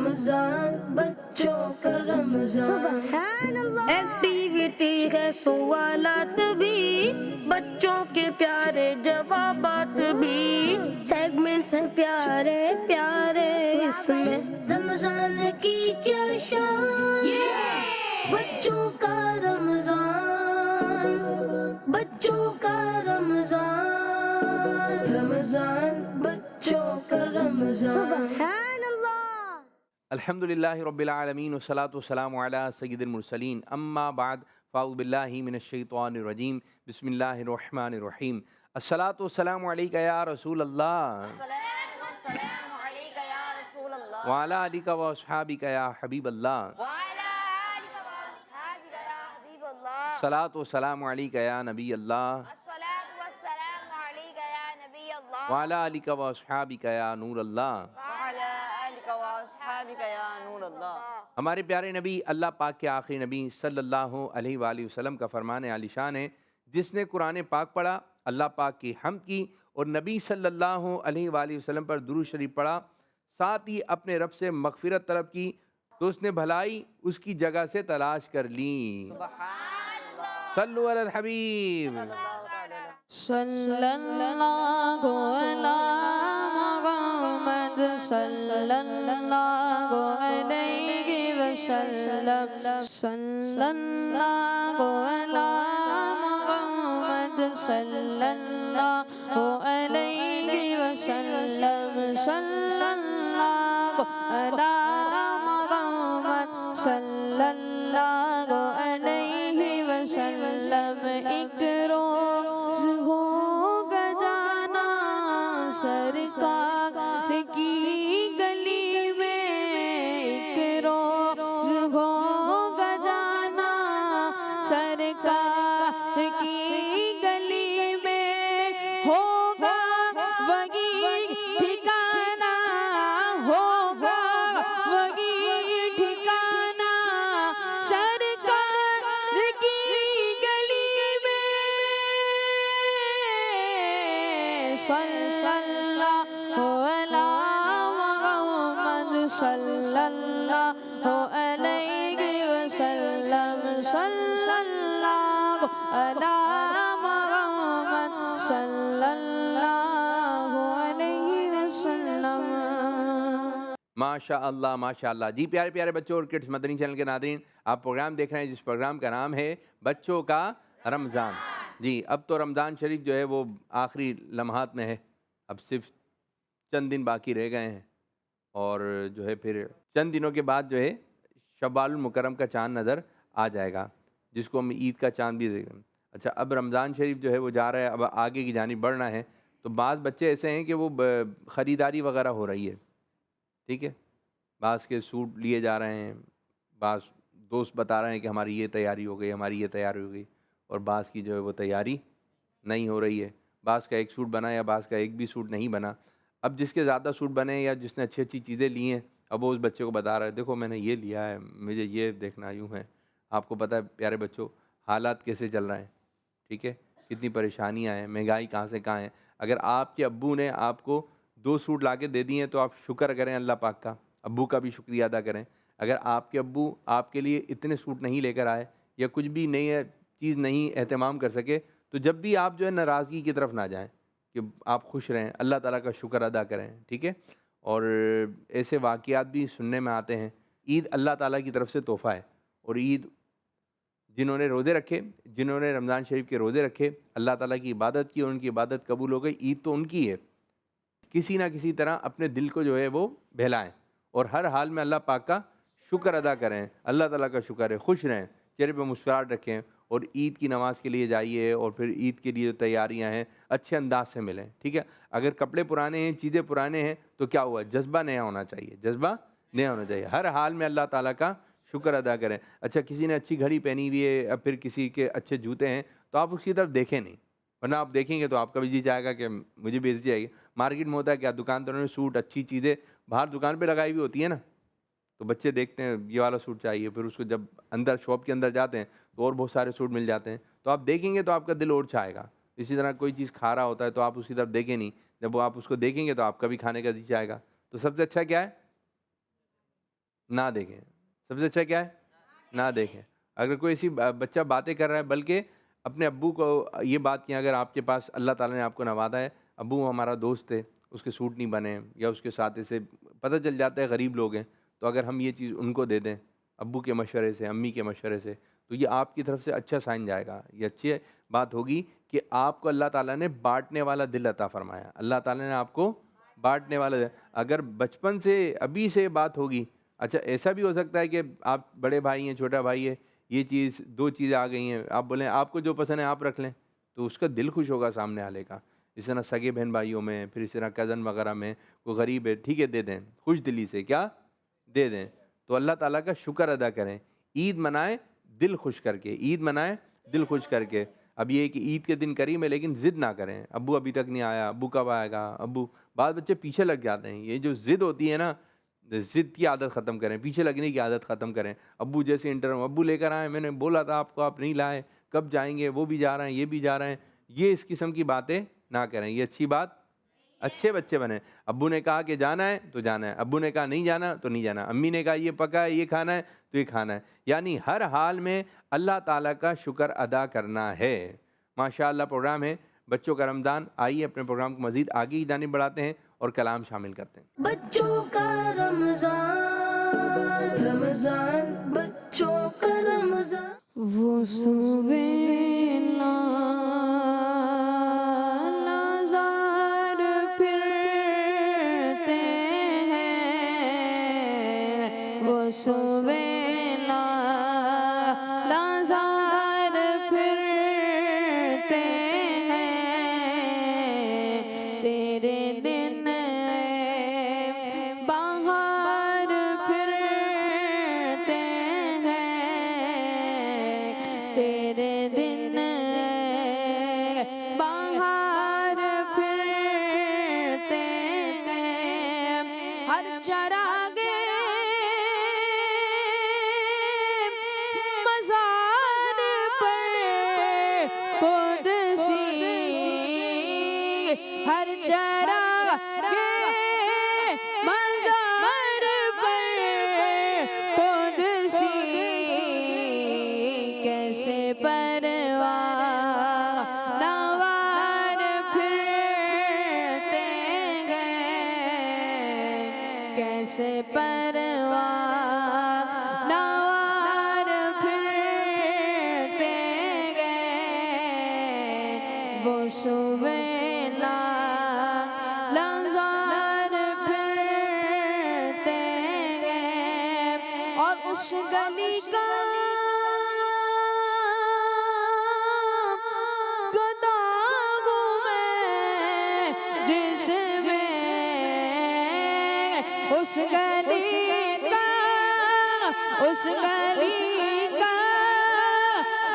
رمضان بچوں کا رمضان، ایکٹیویٹی ہے سوالات بھی، بچوں کے پیارے جوابات بھی، سیگمنٹس ہیں پیارے پیارے، اس میں رمضان کی کیا شان، بچوں کا رمضان، بچوں کا رمضان، رمضان بچوں کا رمضان۔ الحمدللہ رب العالمین والصلاة والسلام علی سید المرسلین، اما بعد فاعوذ باللہ من الشیطان الرجیم، بسم اللہ الرحمن الرحیم۔ الصلاۃ والسلام علیک یا رسول اللہ، وعلی آلک و اصحابک یا حبیب اللہ، الصلاۃ والسلام علیک یا نبی اللہ، وعلی آلک و اصحابک یا نور اللہ۔ ہمارے پیارے نبی اللہ پاک کے آخری نبی صلی اللہ علیہ وآلہ وسلم کا فرمان عالی شان ہے، جس نے قرآن پاک پڑھا، اللہ پاک کی حمد کی اور نبی صلی اللہ علیہ وآلہ وسلم پر درود شریف پڑھا، ساتھ ہی اپنے رب سے مغفرت طلب کی، تو اس نے بھلائی اس کی جگہ سے تلاش کر لی۔ صلو علی الحبیب صلی اللہ علی محمد صلی اللہ علیہ وسلم، صلی اللہ علی محمد صلی اللہ علیہ وسلم، صلی اللہ علی محمد صلی اللہ علیہ وسلم۔ ایک روز ہوگا جانا سرکار کی گلی میں، ایک روز ہوگا جانا سرکار کی گلی میں، ہوگا وہی ٹھکانہ، ہوگا وہی ٹھکانہ سرکار کی گلی میں، صلی اللہ علی محمد صلی اللہ علیہ وسلم، صلی اللہ علی محمد صلی اللہ علیہ وسلم۔ ماشاء اللہ ماشاء اللہ۔ جی پیارے پیارے بچوں اور کڈس مدنی چینل کے ناظرین، آپ پروگرام دیکھ رہے ہیں جس پروگرام کا نام ہے بچوں کا رمضان۔ جی اب تو رمضان شریف جو ہے وہ آخری لمحات میں ہے، اب صرف چند دن باقی رہ گئے ہیں، اور جو ہے پھر چند دنوں کے بعد جو ہے شوال المکرم کا چاند نظر آ جائے گا، جس کو ہم عید کا چاند بھی دیکھیں۔ اچھا اب رمضان شریف جو ہے وہ جا رہا ہے، اب آگے کی جانب بڑھنا ہے، تو بعض بچے ایسے ہیں کہ وہ خریداری وغیرہ ہو رہی ہے، ٹھیک ہے، بعض کے سوٹ لیے جا رہے ہیں، بعض دوست بتا رہے ہیں کہ ہماری یہ تیاری ہو گئی، ہماری یہ تیاری ہو گئی، اور بعض کی جو ہے وہ تیاری نہیں ہو رہی ہے، بعض کا ایک سوٹ بنا یا بعض کا ایک بھی سوٹ نہیں بنا۔ اب جس کے زیادہ سوٹ بنے یا جس نے اچھی اچھی چیزیں لی ہیں، اب وہ اس بچے کو بتا رہا ہے دیکھو میں نے یہ لیا ہے، مجھے یہ دیکھنا یوں ہے۔ آپ کو پتہ ہے پیارے بچوں حالات کیسے چل رہے ہیں، ٹھیک ہے، کتنی پریشانیاں ہیں، مہنگائی کہاں سے کہاں ہے۔ اگر آپ کے ابو نے آپ کو 2 سوٹ لا کے دے دیے ہیں تو آپ شکر کریں اللہ پاک کا، ابو کا بھی شکریہ ادا کریں۔ اگر آپ کے ابو آپ کے لیے اتنے سوٹ نہیں لے کر آئے یا کچھ بھی نئی چیز نہیں اہتمام کر سکے، تو جب بھی آپ جو ہے ناراضگی کی طرف نہ جائیں، کہ آپ خوش رہیں، اللہ تعالیٰ کا شکر ادا کریں، ٹھیک ہے۔ اور ایسے واقعات بھی سننے میں آتے ہیں۔ عید اللہ تعالیٰ کی طرف سے تحفہ ہے، اور عید جنہوں نے روزے رکھے، جنہوں نے رمضان شریف کے روزے رکھے، اللہ تعالیٰ کی عبادت کی اور ان کی عبادت قبول ہو گئی، عید تو ان کی ہے۔ کسی نہ کسی طرح اپنے دل کو جو ہے وہ بہلائیں، اور ہر حال میں اللہ پاک کا شکر ادا کریں، اللہ تعالیٰ کا شکر ہے، خوش رہیں، چہرے پہ مسکراہٹ رکھیں، اور عید کی نماز کے لیے جائیے، اور پھر عید کے لیے جو تیاریاں ہیں اچھے انداز سے ملیں، ٹھیک ہے۔ اگر کپڑے پرانے ہیں، چیزیں پرانے ہیں، تو کیا ہوا، جذبہ نیا ہونا چاہیے، جذبہ نیا ہونا چاہیے، ہر حال میں اللہ تعالیٰ کا شکر ادا کریں۔ اچھا کسی نے اچھی گھڑی پہنی ہوئی ہے، یا پھر کسی کے اچھے جوتے ہیں، تو آپ اس کی طرف دیکھیں نہیں، ورنہ آپ دیکھیں گے تو آپ کا بھی جی چاہے گا کہ مجھے بھی ایسی چاہیے۔ مارکیٹ میں ہوتا ہے کیا، دکانداروں نے سوٹ اچھی چیزیں باہر دکان پہ لگائی ہوئی ہوتی ہے نا، تو بچے دیکھتے ہیں یہ والا سوٹ چاہیے، پھر اس کو جب اندر شاپ کے اندر جاتے ہیں تو اور بہت سارے سوٹ مل جاتے ہیں، تو آپ دیکھیں گے تو آپ کا دل اور چاہے گا۔ اسی طرح کوئی چیز کھا رہا ہوتا ہے تو آپ اس کی طرف دیکھیں نہیں، جب وہ آپ اس کو دیکھیں گے تو آپ کا بھی کھانے کا جی چاہے گا۔ تو سب سے اچھا کیا ہے، نہ دیکھیں. سب سے اچھا کیا ہے؟ نہ دیکھیں. اگر کوئی ایسی بچہ باتیں کر رہا ہے، بلکہ اپنے ابو کو یہ بات کیا، اگر آپ کے پاس اللہ تعالیٰ نے آپ کو نوازا ہے، ابو وہ ہمارا دوست ہے، اس کے سوٹ نہیں بنے، یا اس کے ساتھ اسے پتہ چل جاتا ہے غریب لوگ ہیں، تو اگر ہم یہ چیز ان کو دے دیں ابو کے مشورے سے، امی کے مشورے سے، تو یہ آپ کی طرف سے اچھا سائن جائے گا. یہ اچھی بات ہوگی کہ آپ کو اللہ تعالیٰ نے بانٹنے والا دل عطا فرمایا. اللہ تعالیٰ نے آپ کو بانٹنے والا دل. اگر بچپن سے ابھی سے بات ہوگی. اچھا ایسا بھی ہو سکتا ہے کہ آپ بڑے بھائی ہیں، چھوٹا بھائی ہے، یہ چیز 2 چیزیں آ گئی ہیں، آپ بولیں آپ کو جو پسند ہے آپ رکھ لیں، تو اس کا دل خوش ہوگا سامنے والے کا. اس طرح سگے بہن بھائیوں میں، پھر اس طرح کزن وغیرہ میں کوئی غریب ہے، ٹھیک ہے دے دیں، خوش دلی سے کیا دے دیں. تو اللہ تعالیٰ کا شکر ادا کریں. عید منائیں دل خوش کر کے، عید منائیں دل خوش کر کے. اب یہ ہے کہ عید کے دن کریم ہے، لیکن ضد نہ کریں. ابو ابھی تک نہیں آیا، ابو کب آئے گا، ابو. بعض بچے پیچھے لگ جاتے ہیں. یہ جو ضد ہوتی ہے نا، ضد کی عادت ختم کریں، پیچھے لگنے کی عادت ختم کریں. ابو جیسے ابو لے کر آئے، میں نے بولا تھا آپ کو، آپ نہیں لائے، کب جائیں گے، وہ بھی جا رہے ہیں، یہ بھی جا رہے ہیں. یہ اس قسم کی باتیں نہ کریں. یہ اچھی بات. اچھے بچے بنیں. ابو نے کہا کہ جانا ہے تو جانا ہے، ابو نے کہا نہیں جانا تو نہیں جانا، امی نے کہا یہ پکا ہے یہ کھانا ہے تو یہ کھانا ہے. یعنی ہر حال میں اللہ تعالیٰ کا شکر ادا کرنا ہے. ماشاءاللہ پروگرام ہے بچوں کا رمضان. آئیے اپنے پروگرام کو مزید آگے کی جانب بڑھاتے ہیں اور کلام شامل کرتے ہیں. بچوں کا رمضان، رمضان بچوں کا رمضان. وہ سویلا نظر پھرتے ہیں، وہ سویلا نظر پھرتے ہیں. تیرے دن باہر پھرتے ہیں، تیرے دن باہر پھرتے ہیں. ہر چراغے مزار پر قدسی، ہر چراغے مزار پر قدسی. کیسے پروان نوار پھرتے گئے، کیسے پروان نوار پھرتے گئے. وہ سویلا لنظار پھرتے گئے. اور اس گلی کا گداگوں میں جس میں، اس گلی کا، اس گلی کا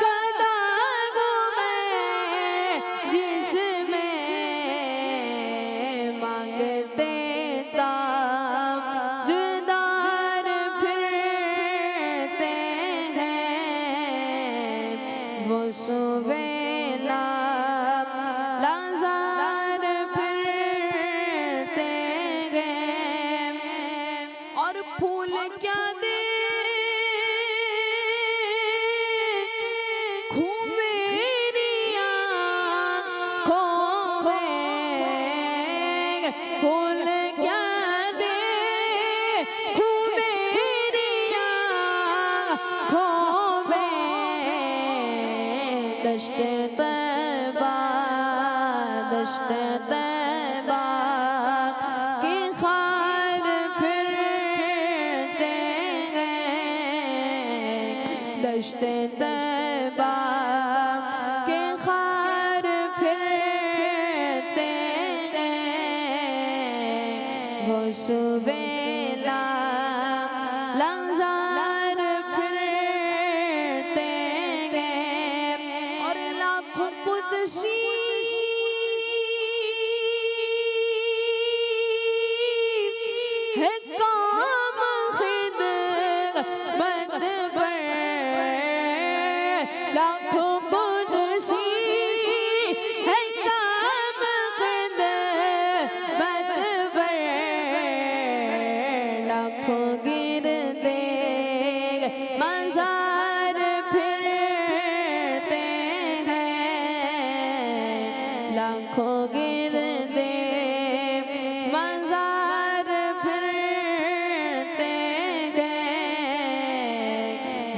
گداگوں میں جس میں مانگتے تاجدار پھرتے ہیں. وہ سویلا لنظار پھرتے گئے. اور پھول کیا دے میری آنکھوں میں، پھول کیا دے میری آنکھوں میں. دشت طیبہ، دشت طیبہ کی خار پھرتے گئے، دشت طیبہ کے خار پھرتے گئے. وہ سویلا لنظار پھرتے گئے. اور لاکھوں قدسی ہے کام خدمت پر، لاکھوں قدسی ہے کام خدمت پر. لاکھوں گرد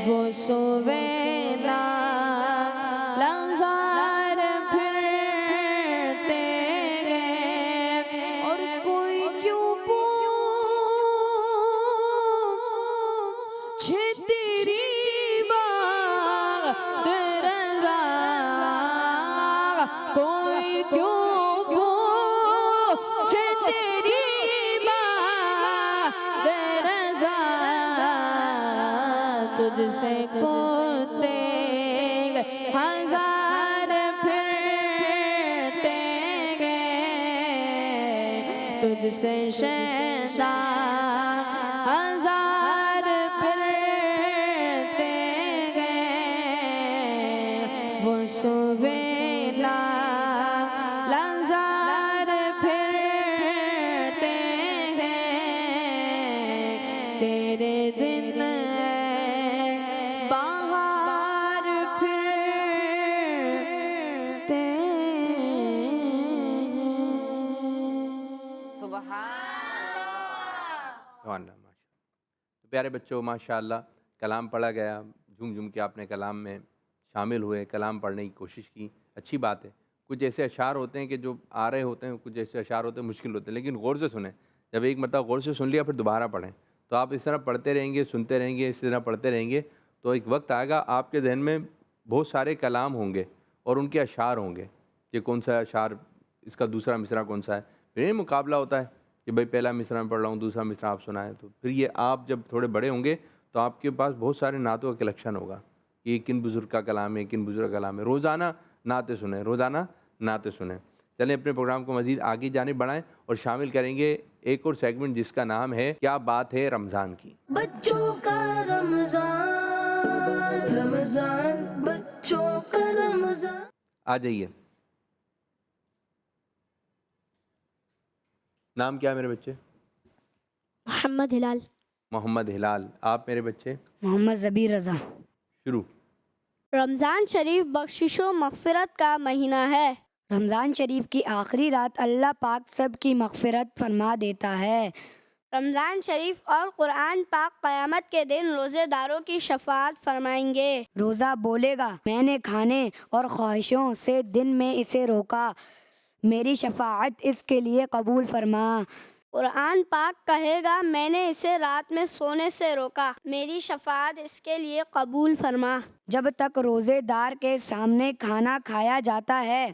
وہ سویلا لنزار پھرتے گئے اور کوئی کیوں پوچھے تیری بات رضا کوئی کیوں پوچھے تیری بات رضا تجھ سے کوتے ہزار پھرتے گئے تجھ سے شیدا ہزار پھرتے گئے وہ سویلا لنزار پھرتے گئے تیرے دن باہر پھرتے سبحان اللہ ماشاء پیارے بچوں ماشاءاللہ کلام پڑھا گیا، جھوم جھوم کے آپ نے کلام میں شامل ہوئے، کلام پڑھنے کی کوشش کی، اچھی بات ہے۔ کچھ ایسے اشعار ہوتے ہیں کہ جو آ رہے ہوتے ہیں، کچھ ایسے اشعار ہوتے ہیں مشکل ہوتے ہیں، لیکن غور سے سنیں۔ جب ایک مرتبہ غور سے سن لیا پھر دوبارہ پڑھیں، تو آپ اس طرح پڑھتے رہیں گے، سنتے رہیں گے، اس طرح پڑھتے رہیں گے تو ایک وقت آئے گا آپ کے ذہن میں بہت سارے کلام ہوں گے اور ان کے اشعار ہوں گے کہ کون سا اشعار، اس کا دوسرا مصرع کون سا ہے۔ پھر یہ مقابلہ ہوتا ہے کہ بھئی پہلا مصرع میں پڑھ رہا ہوں، دوسرا مصرع آپ سنائیں، تو پھر یہ آپ جب تھوڑے بڑے ہوں گے تو آپ کے پاس بہت سارے نعتوں کا کلیکشن ہوگا کہ یہ کن بزرگ کا کلام ہے، کن بزرگ کا کلام ہے۔ روزانہ نعتیں سنیں، روزانہ نعتیں سنیں۔ چلیں اپنے پروگرام کو مزید آگے جانب بڑھائیں اور شامل کریں گے ایک اور سیگمنٹ جس کا نام ہے کیا بات ہے رمضان کی۔ بچوں کا رمضان رمضان بچوں کا رمضان۔ آ جائیے، نام کیا ہے میرے بچے؟ محمد ہلال۔ محمد ہلال۔ آپ میرے بچے؟ محمد زبیر رضا۔ شروع۔ رمضان شریف بخشش و مغفرت کا مہینہ ہے۔ رمضان شریف کی آخری رات اللہ پاک سب کی مغفرت فرما دیتا ہے۔ رمضان شریف اور قرآن پاک قیامت کے دن روزے داروں کی شفاعت فرمائیں گے۔ روزہ بولے گا میں نے کھانے اور خواہشوں سے دن میں اسے روکا، میری شفاعت اس کے لیے قبول فرما۔ قرآن پاک کہے گا میں نے اسے رات میں سونے سے روکا، میری شفاعت اس کے لیے قبول فرما۔ جب تک روزے دار کے سامنے کھانا کھایا جاتا ہے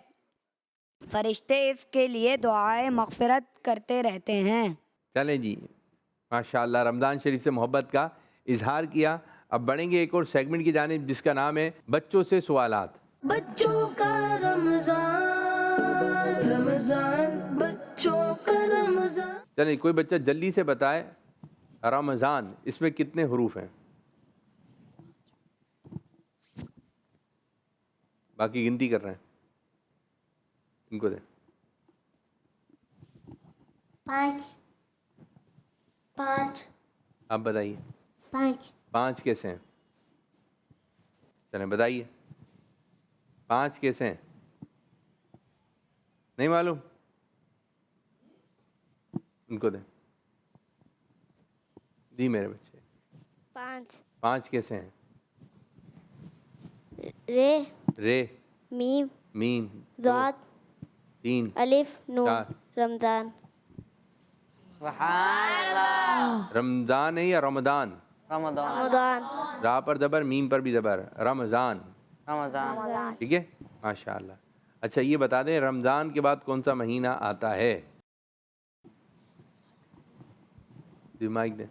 فرشتے اس کے لیے دعائے مغفرت کرتے رہتے ہیں۔ چلیں جی، ماشاءاللہ رمضان شریف سے محبت کا اظہار کیا۔ اب بڑھیں گے ایک اور سیگمنٹ کی جانب جس کا نام ہے بچوں سے سوالات۔ بچوں کا رمضان رمضان بچوں کا رمضان۔ چلیں کوئی بچہ جلدی سے بتائے رمضان اس میں کتنے حروف ہیں؟ باقی گنتی کر رہے ہیں، ان کو دیں۔ 5 آپ بتائیے 5 کیسے ہیں؟ چلیں بتائیے 5 کیسے ہیں؟ نہیں معلوم؟ ان کو دیں۔ دی میرے بچے 5 کیسے ہیں؟ رے رے، میم میم، ضاد 3 الف نون 4۔ رمضان۔ رمضان ہے یا رمضان؟ رمضان۔ را پر زبر، میم پر بھی زبر، رمضان۔ ٹھیک ہے، ماشاءاللہ۔ اچھا یہ بتا دیں رمضان کے بعد کون سا مہینہ آتا ہے؟ مائک دیں۔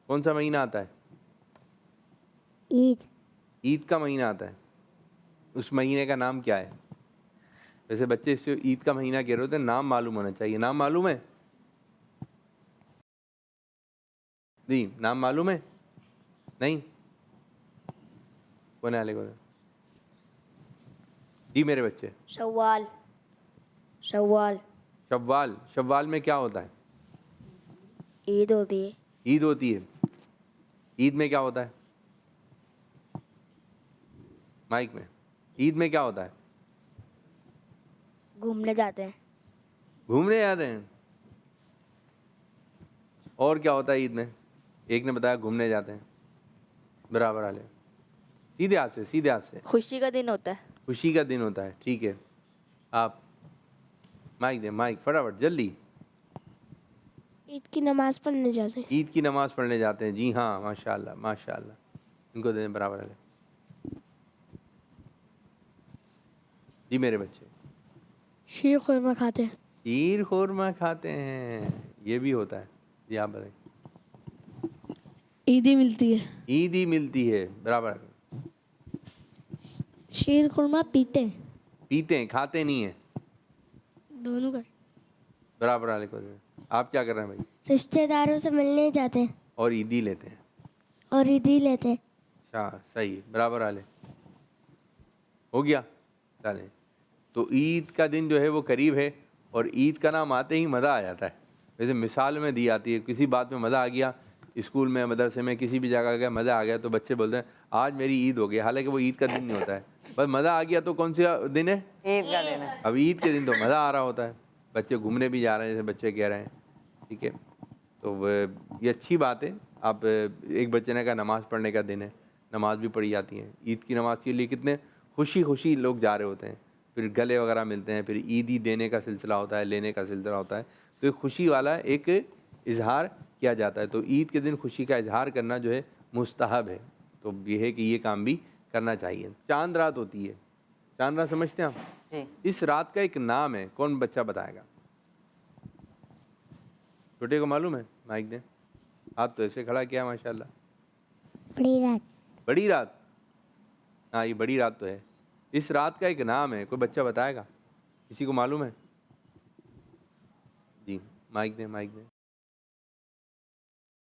کون سا مہینہ آتا ہے؟ عید۔ عید کا مہینہ آتا ہے۔ اس مہینے کا نام کیا ہے؟ ویسے بچے اس سے عید کا مہینہ کہہ رہے ہوتے ہیں، نام معلوم ہونا چاہیے۔ نام معلوم ہے؟ جی نام معلوم ہے؟ نہیں؟ کون ہے کو جی میرے بچے؟ شوال۔ شوال۔ شوال میں کیا ہوتا ہے؟ عید ہوتی ہے۔ عید ہوتی ہے۔ عید میں کیا ہوتا ہے؟ مائک میں، عید میں کیا ہوتا ہے؟ گھومنے جاتے ہیں۔ گھومنے جاتے ہیں۔ اور کیا ہوتا ہے عید میں؟ ایک نے بتایا گھومنے جاتے ہیں، برابر والے سیدھے ہاتھ سے، سیدھے ہاتھ سے. خوشی کا دن ہوتا ہے. خوشی کا دن ہوتا ہے. ٹھیک ہے. آپ مائک دیں، مائک فٹافٹ جلدی. عید کی نماز پڑھنے جاتے ہیں. عید کی نماز پڑھنے جاتے ہیں. جی ہاں، ماشاء اللہ ماشاء اللہ. ان کو دیں برابر والے. جی میرے بچے شیر خورما کھاتے ہیں. شیر خورما کھاتے ہیں، یہ بھی ہوتا ہے. جی آپ بتائیں. عیدی ملتی ہے. عیدی ملتی ہے. برابر. شیر خورما پیتے ہیں. پیتے ہیں، کھاتے نہیں ہیں. دونوں کا. برابر والے کو دیں. آپ کیا کر رہے ہیں بھائی؟ رشتہ داروں سے ملنے جاتے ہیں اور عیدی لیتے ہیں. اور عیدی لیتے ہیں. اچھا صحیح. برابر والے ہو گیا. چلیں تو عید کا دن جو ہے وہ قریب ہے، اور عید کا نام آتے ہی مزہ آ جاتا ہے. ویسے مثال میں دی آتی ہے، کسی بات میں مزہ آ گیا، اسکول میں، مدرسے میں، کسی بھی جگہ گیا مزہ آ گیا تو بچے بولتے ہیں آج میری عید ہو گئی، حالانکہ وہ عید کا دن نہیں ہوتا ہے. بس مزہ آ گیا تو کون سا دن ہے؟ عید کا دن ہے. اب عید کے دن تو مزہ آ رہا ہوتا ہے. بچے گھومنے بھی جا رہے ہیں جیسے بچے کہہ رہے ہیں. ٹھیک ہے. تو یہ اچھی بات ہے. آپ ایک بچے نے کہا نماز پڑھنے کا دن ہے، نماز بھی پڑھی جاتی ہے. عید کی نماز کے لیے کتنے خوشی خوشی لوگ جا رہے ہوتے ہیں. پھر گلے وغیرہ ملتے ہیں، پھر عیدی دینے کا سلسلہ ہوتا ہے، لینے کا سلسلہ ہوتا ہے. تو ایک خوشی والا ایک اظہار کیا جاتا ہے. تو عید کے دن خوشی کا اظہار کرنا جو ہے مستحب ہے. تو یہ ہے کہ یہ کام بھی کرنا چاہیے. چاند رات ہوتی ہے. چاند رات سمجھتے ہیں آپ؟ جی. اس رات کا ایک نام ہے. کون بچہ بتائے گا؟ چھوٹے کو معلوم ہے؟ مائک دیں. ہاتھ تو ایسے کھڑا کیا ماشاء اللہ. بڑی رات. بڑی رات. ہاں یہ بڑی رات تو ہے. اس رات کا ایک نام ہے. کوئی بچہ بتائے گا؟ کسی کو معلوم ہے؟ جی مائک دیں، مائک دیں.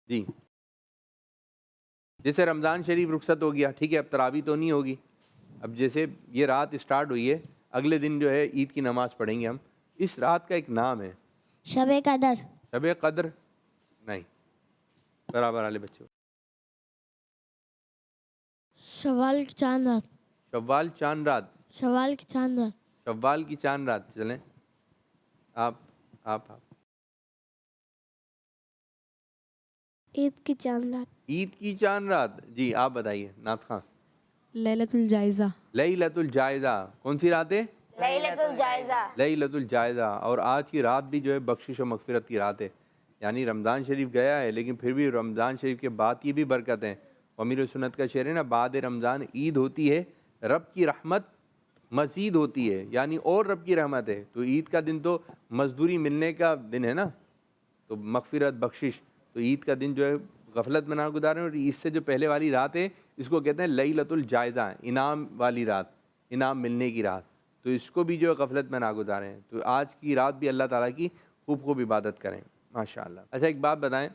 جی جیسے رمضان شریف رخصت ہو گیا، ٹھیک ہے، اب تراویح تو نہیں ہوگی. اب جیسے یہ رات اسٹارٹ ہوئی ہے، اگلے دن جو ہے عید کی نماز پڑھیں گے ہم. اس رات کا ایک نام ہے. شب قدر. شب قدر نہیں. برابر والے بچوں. شوال کی چاند رات. شوال چاند رات. شوال کی چاند رات. شوال کی چاند رات. چلیں آپ عید کی چاند رات. عید کی چاند رات. جی آپ بتائیے نعت خان. لیلۃ الجائزہ. لیلۃ الجائزہ. کون سی رات ہے؟ لیلۃ الجائزہ. لیلۃ الجائزہ. اور آج کی رات بھی جو ہے بخشش و مغفرت کی رات ہے. یعنی رمضان شریف گیا ہے لیکن پھر بھی رمضان شریف کے بعد کی بھی برکت ہیں. امیر سنت کا شعر ہے نا، بعد رمضان عید ہوتی ہے، رب کی رحمت مزید ہوتی ہے. یعنی اور رب کی رحمت ہے. تو عید کا دن تو مزدوری ملنے کا دن ہے نا، تو مغفرت بخشش. تو عید کا دن جو ہے غفلت میں نہ گزاریں. اور اس سے جو پہلے والی رات ہے اس کو کہتے ہیں لیلۃ الجائزہ، انعام والی رات، انعام ملنے کی رات. تو اس کو بھی جو ہے غفلت میں نہ گزاریں. تو آج کی رات بھی اللہ تعالیٰ کی خوب عبادت کریں. ماشاء اللہ. اچھا ایک بات بتائیں،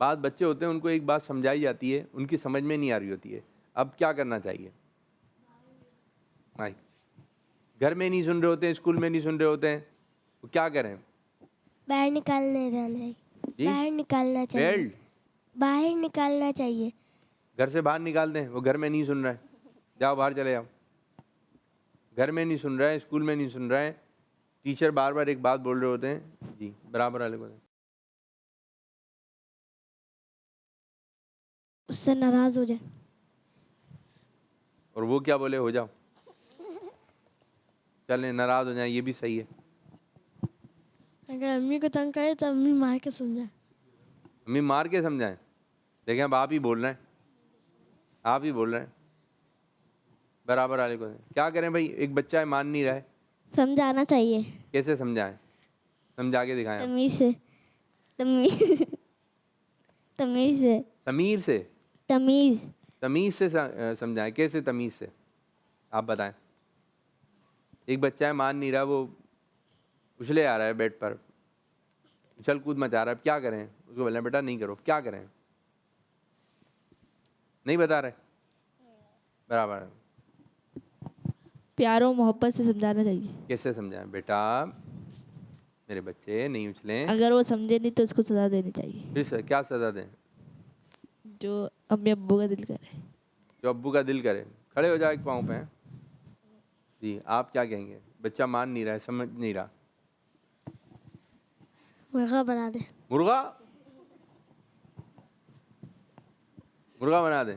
بعض بچے ہوتے ہیں ان کو ایک بات سمجھائی جاتی ہے، ان کی سمجھ میں نہیں آ رہی ہوتی ہے. اب کیا کرنا چاہیے؟ گھر میں نہیں سن رہے ہوتے ہیں، اسکول میں نہیں سن رہے ہوتے ہیں، تو کیا کریں؟ باہر نکالنے جانا. جی باہر نکالنا چاہیے. بیلٹ باہر نکالنا چاہیے. گھر سے باہر نکال دیں. وہ گھر میں نہیں سن رہا ہے، جاؤ باہر چلے جاؤ. گھر میں نہیں سن رہا ہے، اسکول میں نہیں سن رہا ہے، ٹیچر بار بار ایک بات بول رہے ہوتے ہیں. جی برابر والے کو. اس سے ناراض ہو جائے. اور وہ کیا بولے؟ ہو جاؤ. چلیں ناراض ہو جائیں، یہ بھی صحیح ہے. اگر امی کو تنگ کرے تو امی مار کے سمجھائے. امی مار کے سمجھائیں. دیکھیں اب آپ ہی بول رہے ہیں، آپ ہی بول رہے ہیں. برابر والے کو. کیا کریں بھائی؟ ایک بچہ ہے مان نہیں رہا ہے. سمجھانا چاہیے. کیسے سمجھائیں؟ سمجھا کے دکھائیں. تمیز سے. تمیز سے. ضمیر سے. تمیز. تمیز سے سمجھائیں. کیسے تمیز سے؟ آپ بتائیں. ایک بچہ ہے مان نہیں رہا، وہ اچھلے آ رہا ہے بیڈ پر، اچھل کود مچا رہا ہے. اب کیا کریں؟ اس کو بولیں بیٹا نہیں کرو. کیا کریں؟ نہیں بتا رہے. برابر. پیار و محبت سے سمجھانا چاہیے. کیسے سمجھائیں؟ بیٹا میرے بچے نہیں اچھلیں. اگر وہ سمجھے نہیں تو اس کو سزا دینی چاہیے. پھر کیا سزا دیں؟ جو امی ابو کا دل کرے. جو ابو کا دل کرے. کھڑے ہو جاؤ ایک پاؤں پہ. جی آپ کیا کہیں گے؟ بچہ مان نہیں رہا ہے، سمجھ نہیں رہا. مرغا بنا دے. مرغا. مرغا بنا دیں.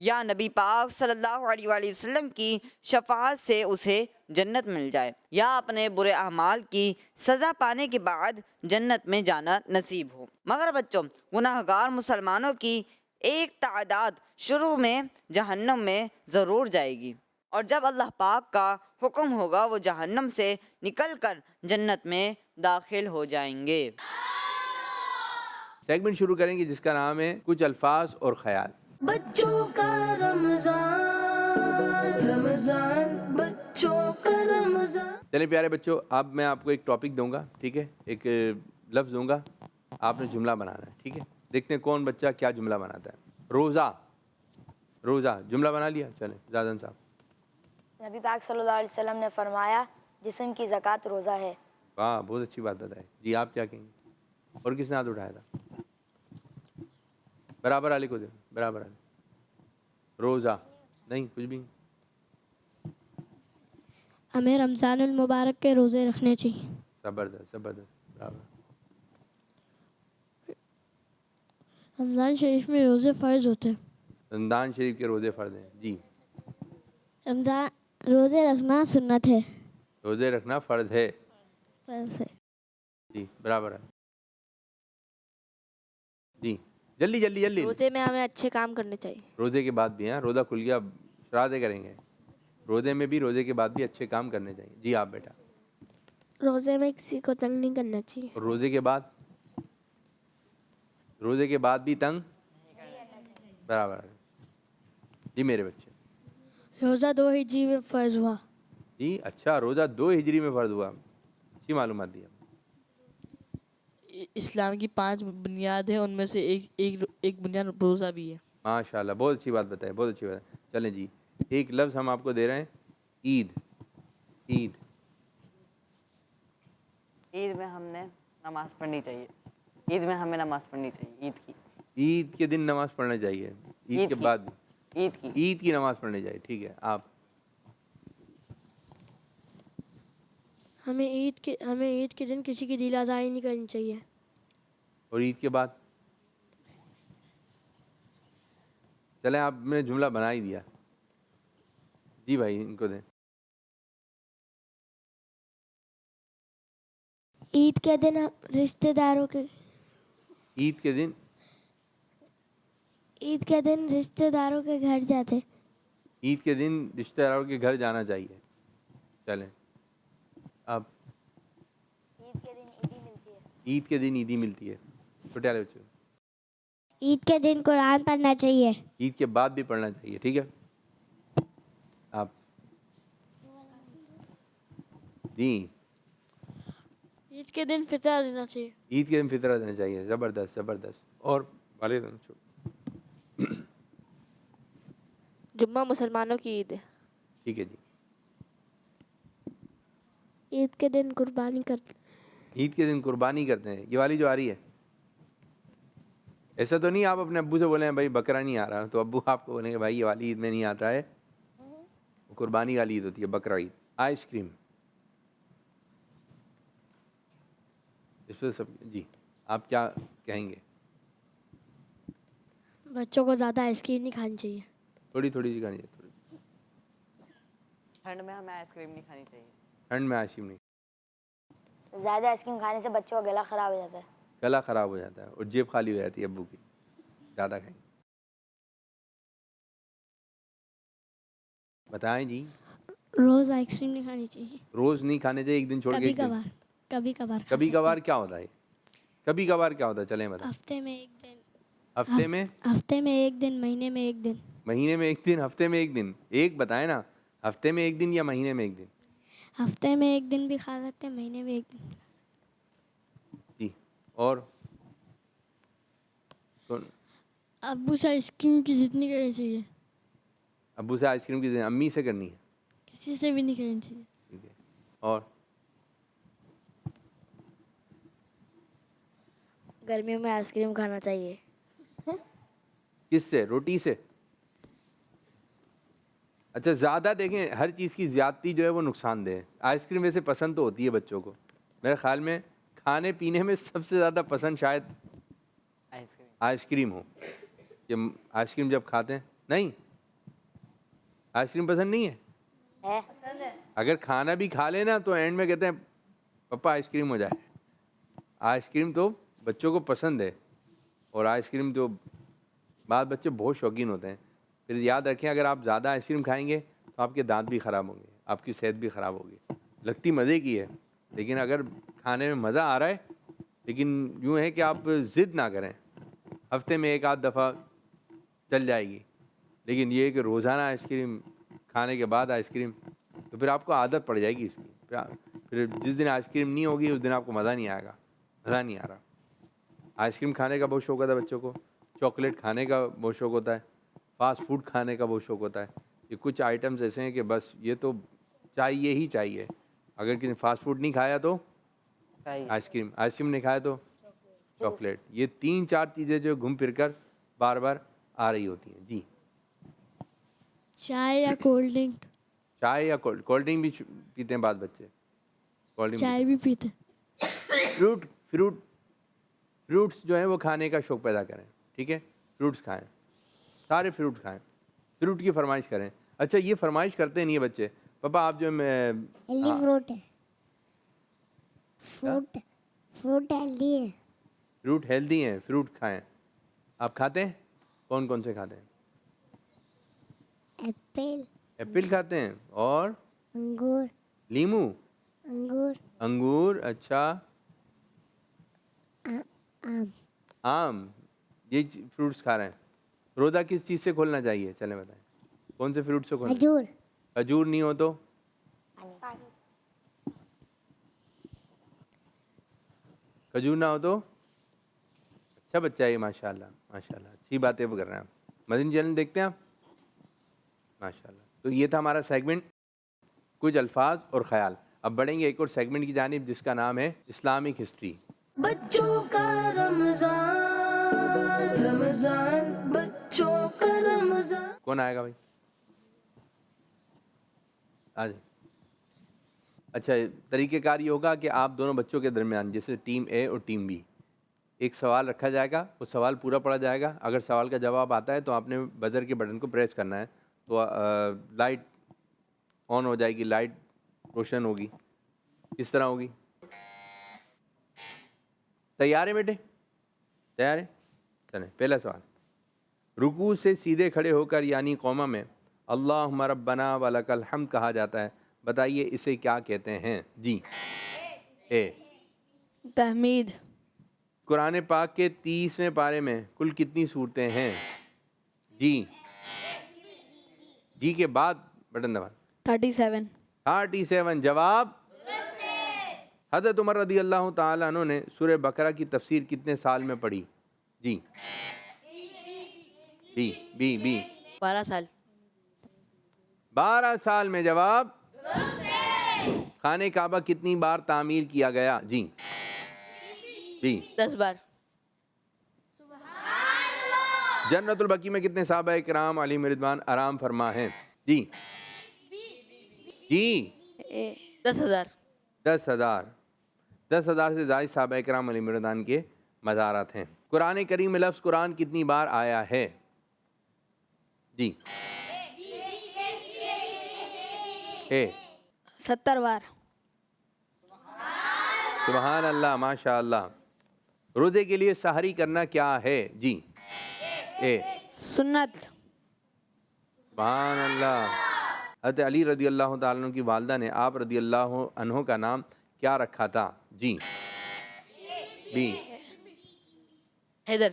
یا نبی پاک صلی اللہ علیہ وآلہ وسلم کی شفاعت سے اسے جنت مل جائے، یا اپنے برے اعمال کی سزا پانے کے بعد جنت میں جانا نصیب ہو۔ مگر بچوں، گناہ گار مسلمانوں کی ایک تعداد شروع میں جہنم میں ضرور جائے گی، اور جب اللہ پاک کا حکم ہوگا وہ جہنم سے نکل کر جنت میں داخل ہو جائیں گے۔ سیگمنٹ شروع کریں گے جس کا نام ہے کچھ الفاظ اور خیال۔ بچوں کا رمضان، رمضان بچوں کا رمضان۔ چلیں پیارے بچوں، اب میں آپ کو ایک ٹاپک دوں گا، ٹھیک ہے؟ ایک لفظ دوں گا، آپ نے جملہ بنانا ہے، ٹھیک ہے؟ دیکھتے ہیں کون بچہ کیا جملہ بناتا ہے۔ روزہ، روزہ جملہ بنا لیا؟ چلیں زادن صاحب۔ نبی پاک صلی اللہ علیہ وسلم نے فرمایا جسم کی زکوٰۃ روزہ ہے۔ واہ، بہت اچھی بات بتائی جی۔ آپ کیا کہیں گے؟ اور کس نے ہاتھ اٹھایا تھا؟ برابر والے کو دے، برابر والے۔ روزہ نہیں، کچھ بھی نہیں۔ ہمیں رمضان المبارک کے روزے رکھنے چاہیے۔ زبردست زبردست، برابر۔ رمضان شریف میں روزے فرض ہوتے ہیں۔ رمضان شریف کے روزے فرض ہیں جی۔ رمضان روزے رکھنا سنت ہے۔ روزے رکھنا فرض ہے فرض ہے۔ جی، برابر ہے جی۔ جلدی جلدی جلدی۔ روزے میں ہمیں اچھے کام کرنے چاہیے۔ روزے کے بعد بھی، ہاں روزہ کھل گیا، شرادیں کریں گے، روزے میں بھی، روزے کے بعد بھی اچھے کام کرنے چاہیے جی۔ آپ بیٹا؟ روزے میں کسی کو تنگ نہیں کرنا چاہیے۔ اور روزے کے بعد، روزے کے بعد بھی تنگ، برابر ہے جی میرے بچے۔ روزہ 2 ہجری میں فرض ہوا۔ جی اچھا، روزہ 2 ہجری میں فرض ہوا، اچھی معلومات دی۔ اسلام کی 5 بنیاد ہیں، ان میں سے ایک بنیاد روزہ بھی ہے۔ ماشاء اللہ، بہت اچھی بات بتائی، بہت اچھی بات۔ چلیں جی، ایک لفظ ہم آپ کو دے رہے ہیں، عید۔ عید، عید میں ہم نے نماز پڑھنی چاہیے، عید میں ہمیں نماز پڑھنی چاہیے، عید کی، عید کے دن نماز پڑھنا چاہیے، عید کے بعد بھی عید کی۔ عید کی نماز پڑھنی چاہیے، ٹھیک ہے۔ آپ؟ ہمیں عید کے دن کسی کی دل آزاری نہیں کرنی چاہیے۔ اور عید کے بعد؟ چلیں آپ نے جملہ بنا ہی دیا جی بھائی، ان کو دیں۔ عید کے دن رشتہ داروں کے عید کے دن، عید کے دن رشتہ داروں کے گھر جاتے۔ عید کے دن رشتہ داروں کے گھر جانا چاہیے۔ چلیں اب، عید کے دن عیدی ملتی ہے۔ عید کے دن عیدی ملتی ہے، چھوٹے والے بچوں۔ عید کے دن قرآن پڑھنا چاہیے۔ عید کے بعد بھی پڑھنا چاہیے، ٹھیک ہے۔ آپ؟ جی، عید کے دن فطرہ دینا چاہیے۔ عید کے دن فطرہ دینا چاہیے، زبردست زبردست۔ اور والے جمعہ مسلمانوں کی عید ہے۔ ٹھیک ہے جی۔ عید کے دن قربانی کرتے۔ عید کے دن قربانی کرتے ہیں، یہ والی جو آ رہی ہے، ایسا تو نہیں آپ اپنے ابو سے بولیں بھائی بکرا نہیں آ رہا، تو ابو آپ کو بولیں گے بھائی یہ والی عید میں نہیں آتا ہے، قربانی والی عید ہوتی ہے، بکرا عید۔ آئس کریم، اس پہ سب جی، آپ کیا کہیں گے؟ بچوں کو زیادہ آئس کریم نہیں کھانی چاہیے۔ تھوڑی تھوڑی سی کھانی چاہیے، ٹھنڈ میں ہمیں آئس کریم نہیں کھانی چاہیے۔ ٹھنڈ میں آئس کریم نہیں، زیادہ آئس کریم کھانے سے بچوں کا گلا خراب ہو جاتا ہے۔ گلا خراب ہو جاتا ہے اور جیب خالی ہو جاتی ہے ابو کی، زیادہ کھائیں گے۔ بتائیں جی۔ روز آئس کریم نہیں کھانی چاہیے، روز نہیں کھانے چاہیے، ایک دن چھوڑ کے کبھی ایک دن۔ کبھار، کبھی کبھار کھا کبھی سکتے کبھار ہیں۔ کیا ہوتا ہے؟ کبھی کبھار کیا ہوتا ہے؟ چلیں بتائیں۔ ہفتے میں ایک دن، ہفتے میں، ہفتے میں ایک دن، مہینے میں ایک دن۔ مہینے میں ایک دن، ہفتے میں ایک دن، ایک بتائیں نا، ہفتے میں ایک دن یا مہینے میں ایک دن؟ ہفتے میں ایک دن بھی کھا سکتے ہیں، مہینے میں ایک دن۔ جی، اور کون؟ ابو سے آئس کریم کی ضد نہیں کرنی چاہیے، ابو سے آئس کریم کی امی سے کرنی ہے، کسی سے بھی نہیں کرنی چاہیے۔ ٹھیک ہے۔ اور گرمیوں میں آئس کریم کھانا چاہیے۔ کس سے؟ روٹی سے؟ اچھا، زیادہ دیکھیں، ہر چیز کی زیادتی جو ہے وہ نقصان دہ ہے۔ آئس کریم ویسے پسند تو ہوتی ہے بچوں کو، میرے خیال میں کھانے پینے میں سب سے زیادہ پسند شاید آئس کریم ہو، کہ آئس کریم جب کھاتے ہیں، نہیں آئس کریم پسند نہیں ہے؟ اگر کھانا بھی کھا لینا تو اینڈ میں کہتے ہیں پپا آئس کریم ہو جائے. آئس کریم تو بچوں کو پسند ہے, اور آئس کریم تو بعض بچے بہت شوقین ہوتے ہیں. پھر یاد رکھیں اگر آپ زیادہ آئس کریم کھائیں گے تو آپ کے دانت بھی خراب ہوں گے, آپ کی صحت بھی خراب ہوگی. لگتی مزے کی ہے, لیکن اگر کھانے میں مزہ آ رہا ہے, لیکن یوں ہے کہ آپ ضد نہ کریں, ہفتے میں ایک آدھ دفعہ چل جائے گی. لیکن یہ کہ روزانہ آئس کریم کھانے کے بعد آئس کریم, تو پھر آپ کو عادت پڑ جائے گی اس کی. پھر جس دن آئس کریم نہیں ہوگی اس دن آپ کو مزہ نہیں آئے گا, مزہ نہیں آ رہا. آئس کریم کھانے کا بہت شوق ہوتا ہے بچوں کو, چاکلیٹ کھانے کا بہت شوق ہوتا ہے, فاسٹ فوڈ کھانے کا بہت شوق ہوتا ہے. یہ کچھ آئٹمز ایسے ہیں کہ بس یہ تو چاہیے ہی چاہیے. اگر کسی نے فاسٹ فوڈ نہیں کھایا تو آئس کریم نہیں کھایا تو چاکلیٹ. یہ 3-4 چیزیں جو گھوم پھر کر بار بار آ رہی ہوتی ہیں. جی چائے یا کولڈ ڈرنک؟ چائے یا کولڈ ڈرنک بھی پیتے ہیں بعض بچے, کولڈ ڈرنک. چائے بھی پیتے. فروٹس جو ہیں وہ کھانے کا شوق پیدا کریں, ٹھیک ہے؟ فروٹس کھائیں, سارے فروٹ کھائیں, فروٹ کی فرمائش کریں. اچھا یہ فرمائش کرتے نہیں ہیں بچے, پپا آپ جو ہیلدی فروٹ ہے, فروٹ ہیلدی ہے. فروٹ ہیلدی ہیں, فروٹ کھائیں. آپ کھاتے ہیں؟ کون کون سے کھاتے ہیں؟ ایپل کھاتے ہیں, اور انگور. لیمو, انگور. اچھا آم, یہ فروٹس کھا رہے ہیں. روزہ کس چیز سے کھولنا چاہیے, چلیں بتائیں کون سے فروٹ سے کھولنا؟ کھجور نہیں ہو تو کھجور نہ ہو تو اچھا بچہ ہے یہ, ماشاء اللہ ماشاء اللہ, اچھی باتیں کر رہے ہیں آپ. مدنی چینل دیکھتے ہیں آپ, ماشاء اللہ. تو یہ تھا ہمارا سیگمنٹ کچھ الفاظ اور خیال. اب بڑھیں گے ایک اور سیگمنٹ کی جانب جس کا نام ہے اسلامک ہسٹری. بچوں کا رمضان, رمضان بچوں کا رمضان. کون آئے گا بھائی؟ آ جائیں. اچھا طریقہ کار یہ ہوگا کہ آپ دونوں بچوں کے درمیان, جیسے ٹیم اے اور ٹیم بی, ایک سوال رکھا جائے گا, وہ سوال پورا پڑھا جائے گا. اگر سوال کا جواب آتا ہے تو آپ نے بزر کے بٹن کو پریس کرنا ہے, تو لائٹ آن ہو جائے گی, لائٹ روشن ہوگی. کس طرح ہوگی؟ تیار ہیں بیٹے؟ تیار ہیں؟ چلیں پہلا سوال. رکوع سے سیدھے کھڑے ہو کر یعنی قوما میں اللہم ربنا ولک الحمد کہا جاتا ہے, بتائیے اسے کیا کہتے ہیں؟ جی اے تحمید. قرآن پاک کے 30ویں پارے میں کل کتنی صورتیں ہیں؟ جی کے بعد بٹن دبا. 37. جواب حضرت عمر رضی اللہ تعالیٰ عنہ نے سورہ بقرہ کی تفسیر کتنے سال میں پڑھی؟ جی بی 12 سال. 12 سال میں. جواب خانہ کعبہ کتنی بار تعمیر کیا گیا؟ جی 10 بار. جنت البقیع میں کتنے صحابہ کرام علیہم رضوان آرام فرما ہیں؟ جی 10,000. 10,000 سے زائد صحابہ کرام علیہم رضوان کے مزارات ہیں. قرآن کریم میں لفظ قرآن کتنی بار آیا ہے؟ جی 70 بار. سبحان اللہ ماشاء اللہ. روزے کے لیے سحری کرنا کیا ہے؟ جی سنت. سبحان اللہ. حضرت علی رضی اللہ تعالیٰ عنہ کی والدہ نے آپ رضی اللہ عنہ کا نام کیا رکھا تھا؟ G B Haider.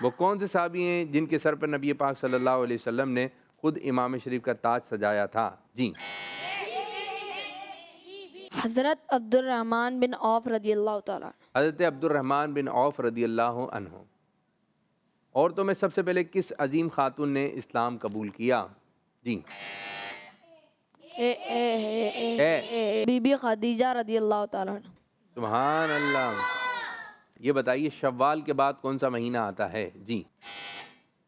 وہ کون سے صحابی ہیں جن کے سر پر نبی پاک صلی اللہ علیہ وسلم نے خود امام شریف کا تاج سجایا تھا؟ جی حضرت عبد الرحمن بن عوف رضی اللہ تعالیٰ. حضرت عبد الرحمن بن عوف رضی اللہ عنہ. عورتوں میں سب سے پہلے کس عظیم خاتون نے اسلام قبول کیا؟ جی بی بی خدیجہ رضی اللہ تعالیٰ. سبحان اللہ. یہ بتائیے شوال کے بعد کون سا مہینہ آتا ہے؟ جی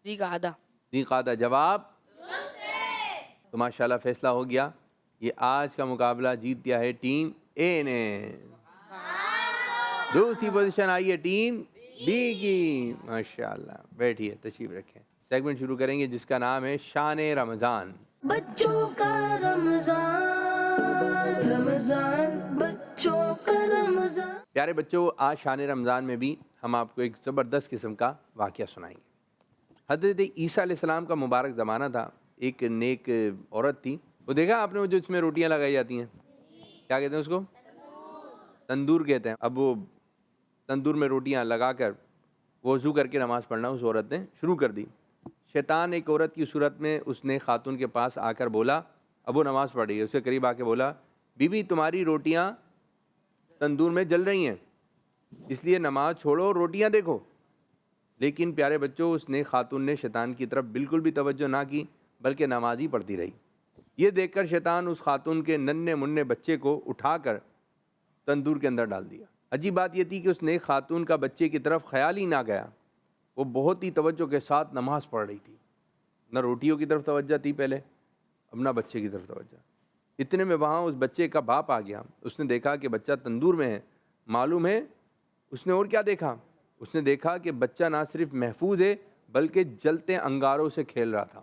ذی قعدہ. جواب تو ماشاءاللہ فیصلہ ہو گیا. یہ آج کا مقابلہ جیت گیا ہے ٹیم اے نے. دوسری پوزیشن آئی ہے ٹیم بی کی. ماشاءاللہ بیٹھیے, تشریف رکھیں. سیگمنٹ شروع کریں گے جس کا نام ہے شان رمضان. بچوں کا رمضان رمضان بچوں کا رمضان. پیارے بچوں، آج شان رمضان میں بھی ہم آپ کو ایک زبردست قسم کا واقعہ سنائیں گے. حضرت عیسیٰ علیہ السلام کا مبارک زمانہ تھا. ایک نیک عورت تھی. وہ دیکھا آپ نے وہ جو اس میں روٹیاں لگائی جاتی ہیں، کیا کہتے ہیں اس کو؟ تندور کہتے ہیں. اب وہ تندور میں روٹیاں لگا کر وضو کر کے نماز پڑھنا اس عورت نے شروع کر دی. شیطان ایک عورت کی صورت میں اس نے خاتون کے پاس آ کر بولا، اب وہ نماز پڑھ رہی ہے، اس کے قریب آ کے بولا، بی بی تمہاری روٹیاں تندور میں جل رہی ہیں، اس لیے نماز چھوڑو، روٹیاں دیکھو. لیکن پیارے بچوں، اس نے خاتون نے شیطان کی طرف بالکل بھی توجہ نہ کی، بلکہ نماز ہی پڑھتی رہی. یہ دیکھ کر شیطان اس خاتون کے ننھے منھے بچے کو اٹھا کر تندور کے اندر ڈال دیا. عجیب بات یہ تھی کہ اس نے خاتون کا بچے کی طرف خیال ہی نہ گیا. وہ بہت ہی توجہ کے ساتھ نماز پڑھ رہی تھی. نہ روٹیوں کی طرف توجہ تھی پہلے، اب نہ بچے کی طرف توجہ. اتنے میں وہاں اس بچے کا باپ آ گیا. اس نے دیکھا کہ بچہ تندور میں ہے. معلوم ہے اس نے اور کیا دیکھا؟ اس نے دیکھا کہ بچہ نہ صرف محفوظ ہے بلکہ جلتے انگاروں سے کھیل رہا تھا.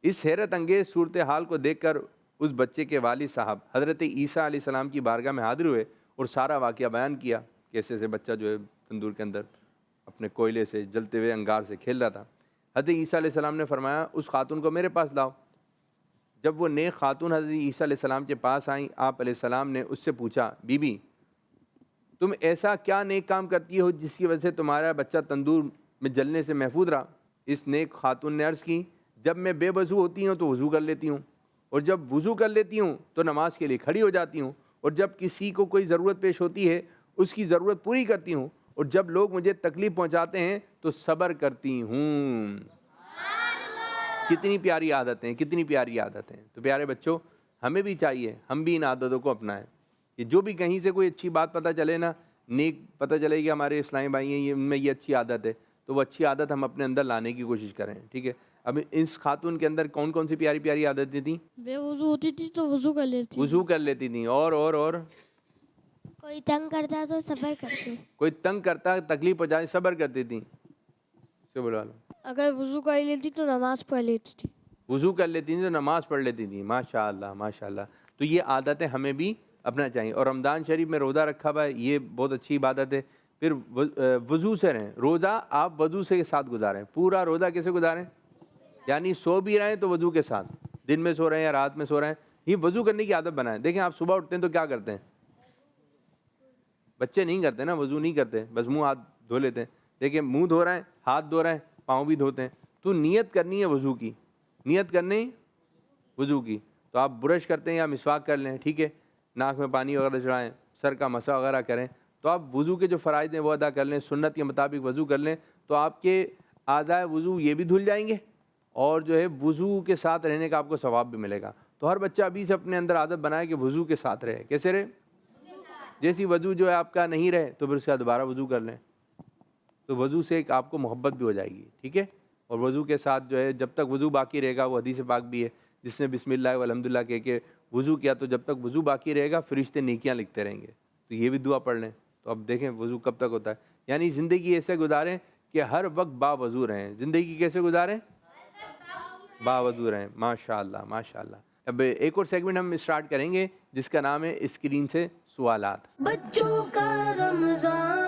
اس حیرت انگیز صورتحال کو دیکھ کر اس بچے کے والد صاحب حضرت عیسیٰ علیہ السلام کی بارگاہ میں حاضر ہوئے اور سارا واقعہ بیان کیا. کیسے سے بچہ جو ہے تندور کے اندر اپنے کوئلے سے جلتے ہوئے انگار سے کھیل رہا تھا. حضرت عیسیٰ علیہ السلام نے فرمایا، اس خاتون کو میرے پاس لاؤ. جب وہ نیک خاتون حضرت عیسیٰ علیہ السلام کے پاس آئیں، آپ علیہ السلام نے اس سے پوچھا، بی بی تم ایسا کیا نیک کام کرتی ہو جس کی وجہ سے تمہارا بچہ تندور میں جلنے سے محفوظ رہا؟ اس نیک خاتون نے عرض کی، جب میں بے وضو ہوتی ہوں تو وضو کر لیتی ہوں، اور جب وضو کر لیتی ہوں تو نماز کے لیے کھڑی ہو جاتی ہوں، اور جب کسی کو کوئی ضرورت پیش ہوتی ہے اس کی ضرورت پوری کرتی ہوں، اور جب لوگ مجھے تکلیف پہنچاتے ہیں تو صبر کرتی ہوں. کتنی پیاری عادتیں، کتنی پیاری عادتیں. تو پیارے بچوں، ہمیں بھی چاہیے ہم بھی ان عادتوں کو اپنائیں کہ جو بھی کہیں سے کوئی اچھی بات پتہ چلے نا، نیک پتہ چلے کہ ہمارے اسلامی بھائی ہیں، ان میں یہ اچھی عادت ہے، تو وہ اچھی عادت ہم اپنے اندر لانے کی کوشش کریں. ٹھیک ہے. اب اس خاتون کے اندر کون کون سی پیاری پیاری عادتیں تھیں؟ بے وضو ہوتی تھی تو وضو کر لیتی. وضو کر لیتی تھیں. اور کوئی تنگ کرتا تو صبر کرتی. کوئی تنگ کرتا، تکلیف پہنچائے، صبر کرتی تھیں. سے بلا لو. اگر وضو کر لیتی تو نماز پڑھ لیتی تھی. وضو کر لیتی تھیں تو نماز پڑھ لیتی تھیں. ماشاء اللہ ماشاء اللہ. تو یہ عادتیں ہمیں بھی اپنا چاہیے. اور رمضان شریف میں روزہ رکھا ہوا ہے، یہ بہت اچھی عبادت ہے. پھر وضو سے رہیں. روزہ آپ وضو سے ساتھ گزاریں. پورا روزہ کیسے گزاریں؟ یعنی سو بھی رہے ہیں تو وضو کے ساتھ، دن میں سو رہے ہیں یا رات میں سو رہے ہیں، یہ وضو کرنے کی عادت بنائیں. دیکھیں آپ صبح اٹھتے ہیں تو کیا کرتے ہیں؟ بچے نہیں کرتے نا، وضو نہیں کرتے، بس منہ ہاتھ دھو لیتے ہیں. دیکھیں منہ دھو رہے ہیں، ہاتھ دھو رہے ہیں، پاؤں بھی دھوتے ہیں. تو نیت کرنی ہے وضو کی، نیت کرنی وضو کی. تو آپ برش کرتے ہیں یا مسواک کر لیں، ٹھیک ہے، ناک میں پانی وغیرہ چڑھائیں، سر کا مسح وغیرہ کریں. تو آپ وضو کے جو فرائض ہیں وہ ادا کر لیں، سنت کے مطابق وضو کر لیں، تو آپ کے اعضائے وضو یہ بھی دھل جائیں گے، اور جو ہے وضو کے ساتھ رہنے کا آپ کو ثواب بھی ملے گا. تو ہر بچہ ابھی سے اپنے اندر عادت بنائے کہ وضو کے ساتھ رہے. کیسے رہے؟ جیسی وضو جو ہے آپ کا نہیں رہے تو پھر اس کا دوبارہ وضو کر لیں. تو وضو سے ایک آپ کو محبت بھی ہو جائے گی. ٹھیک ہے. اور وضو کے ساتھ جو ہے جب تک وضو باقی رہے گا، وہ حدیث پاک بھی ہے، جس نے بسم اللہ والحمدللہ کہہ کے وضو کیا تو جب تک وضو باقی رہے گا فرشتے نیکیاں لکھتے رہیں گے. تو یہ بھی دعا پڑھ لیں. تو اب دیکھیں وضو کب تک ہوتا ہے. یعنی زندگی ایسے گزاریں کہ ہر وقت با وضو رہیں. زندگی کیسے گزاریں؟ با وضو رہیں. ماشاء اللہ ماشاء اللہ. اب ایک اور سیگمنٹ ہم اسٹارٹ کریں گے جس کا نام ہے اسکرین سے سوالات. بچوں کا رمضان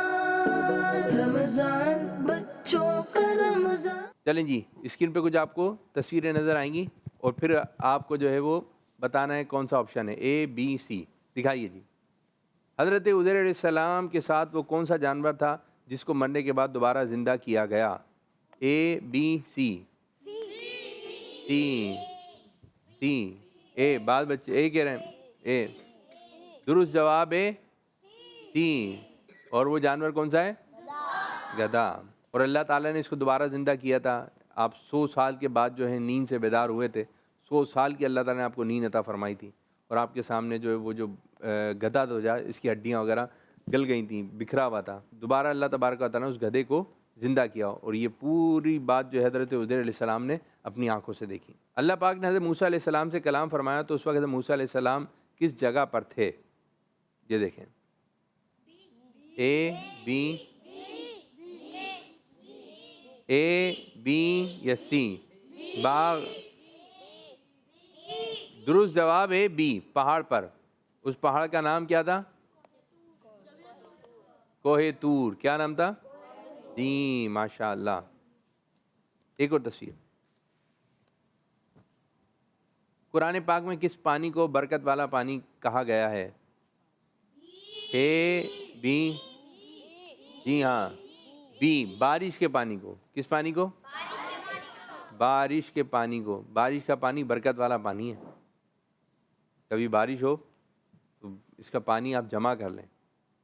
رمضان بچوں کا رمضان. چلیں جی، اسکرین پہ کچھ آپ کو تصویریں نظر آئیں گی اور پھر آپ کو جو ہے وہ بتانا ہے کون سا آپشن ہے، اے بی سی. دکھائیے جی. حضرت عزیر علیہ السلام کے ساتھ وہ کون سا جانور تھا جس کو مرنے کے بعد دوبارہ زندہ کیا گیا؟ اے بی سی. سی. اے. بعض بچے اے کہہ رہے ہیں. اے. درست جواب ہے سی. اور وہ جانور کون سا ہے؟ گدھا. اور اللہ تعالیٰ نے اس کو دوبارہ زندہ کیا تھا. آپ 100 سال کے بعد جو ہے نیند سے بیدار ہوئے تھے. 100 سال کی اللہ تعالیٰ نے آپ کو نیند عطا فرمائی تھی، اور آپ کے سامنے جو ہے وہ جو گدھا تو جا اس کی ہڈیاں وغیرہ گل گئی تھیں، بکھرا ہوا تھا. دوبارہ اللہ تبارک و تعالیٰ نے اس گدھے کو زندہ کیا، اور یہ پوری بات جو حضرت عزیر علیہ السلام نے اپنی آنکھوں سے دیکھی. اللہ پاک نے حضرت موسیٰ علیہ السلام سے کلام فرمایا تو اس وقت حضرت موسیٰ علیہ السلام کس جگہ پر تھے؟ یہ دیکھیں. اے بی اے بی یا سی؟ باغ. درست جواب ہے بی، پہاڑ پر. اس پہاڑ کا نام کیا تھا؟ کوہ طور. کیا نام تھا؟ جی ماشاء اللہ. ایک اور تصویر. قرآن پاک میں کس پانی کو برکت والا پانی کہا گیا ہے؟ اے بی؟ جی ہاں بی، بارش کے پانی کو. کس پانی کو؟ بارش کے پانی کو. بارش کا پانی برکت والا پانی ہے. کبھی بارش ہو تو اس کا پانی آپ جمع کر لیں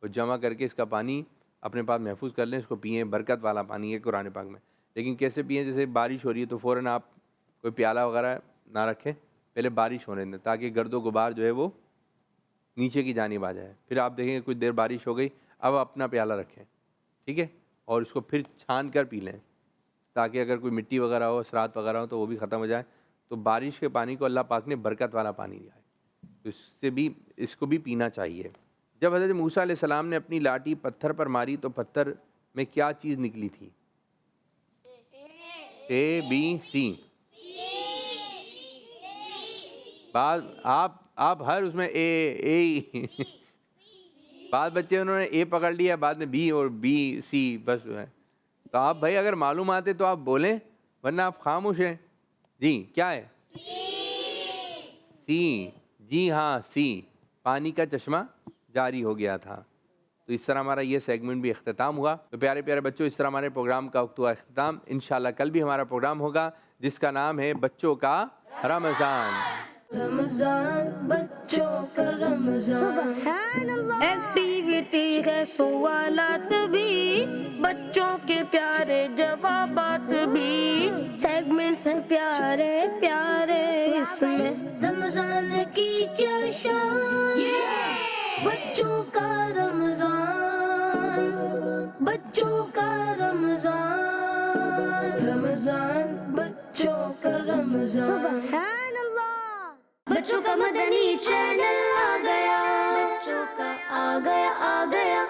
اور جمع کر کے اس کا پانی اپنے پاس محفوظ کر لیں، اس کو پئیں. برکت والا پانی ہے قرآن پاک میں. لیکن کیسے پئیں؟ جیسے بارش ہو رہی ہے تو فوراً آپ کوئی پیالہ وغیرہ نہ رکھیں، پہلے بارش ہونے دیں تاکہ گرد و غبار جو ہے وہ نیچے کی جانب آ جائے. پھر آپ دیکھیں گے کچھ دیر بارش ہو گئی، اب اپنا پیالہ رکھیں، ٹھیک ہے، اور اس کو پھر چھان کر پی لیں تاکہ اگر کوئی مٹی وغیرہ ہو، اثرات وغیرہ ہو تو وہ بھی ختم ہو جائے. تو بارش کے پانی کو اللہ پاک نے برکت والا پانی دیا ہے، تو اس کو بھی پینا چاہیے. جب حضرت موسیٰ علیہ السلام نے اپنی لاٹھی پتھر پر ماری تو پتھر میں کیا چیز نکلی تھی؟ اے بی سی؟ بعض آپ ہر اس میں اے بعض بچے انہوں نے اے پکڑ لیا، بعد میں بی اور بی سی بس ہے. تو آپ بھائی اگر معلوم آتے تو آپ بولیں، ورنہ آپ خاموش ہیں. جی کیا ہے؟ سی. جی ہاں سی، پانی کا چشمہ جاری ہو گیا تھا. تو اس طرح ہمارا یہ سیگمنٹ بھی اختتام ہوا. تو پیارے پیارے بچوں، اس طرح ہمارے پروگرام کا وقت ہوا اختتام. انشاءاللہ کل بھی ہمارا پروگرام ہوگا جس کا نام ہے بچوں کا رمضان. رمضان بچوں کا رمضان. ایکٹیویٹی ہے، سوالات بھی، بچوں کے پیارے جوابات بھی، سیگمنٹس ہیں پیارے پیارے اس میں. رمضان کی کیا شان، بچوں کا رمضان، بچوں کا رمضان. رمضان بچوں کا رمضان. بچوں کا مدنی چینل آ گیا، بچوں کا آ گیا آ گیا.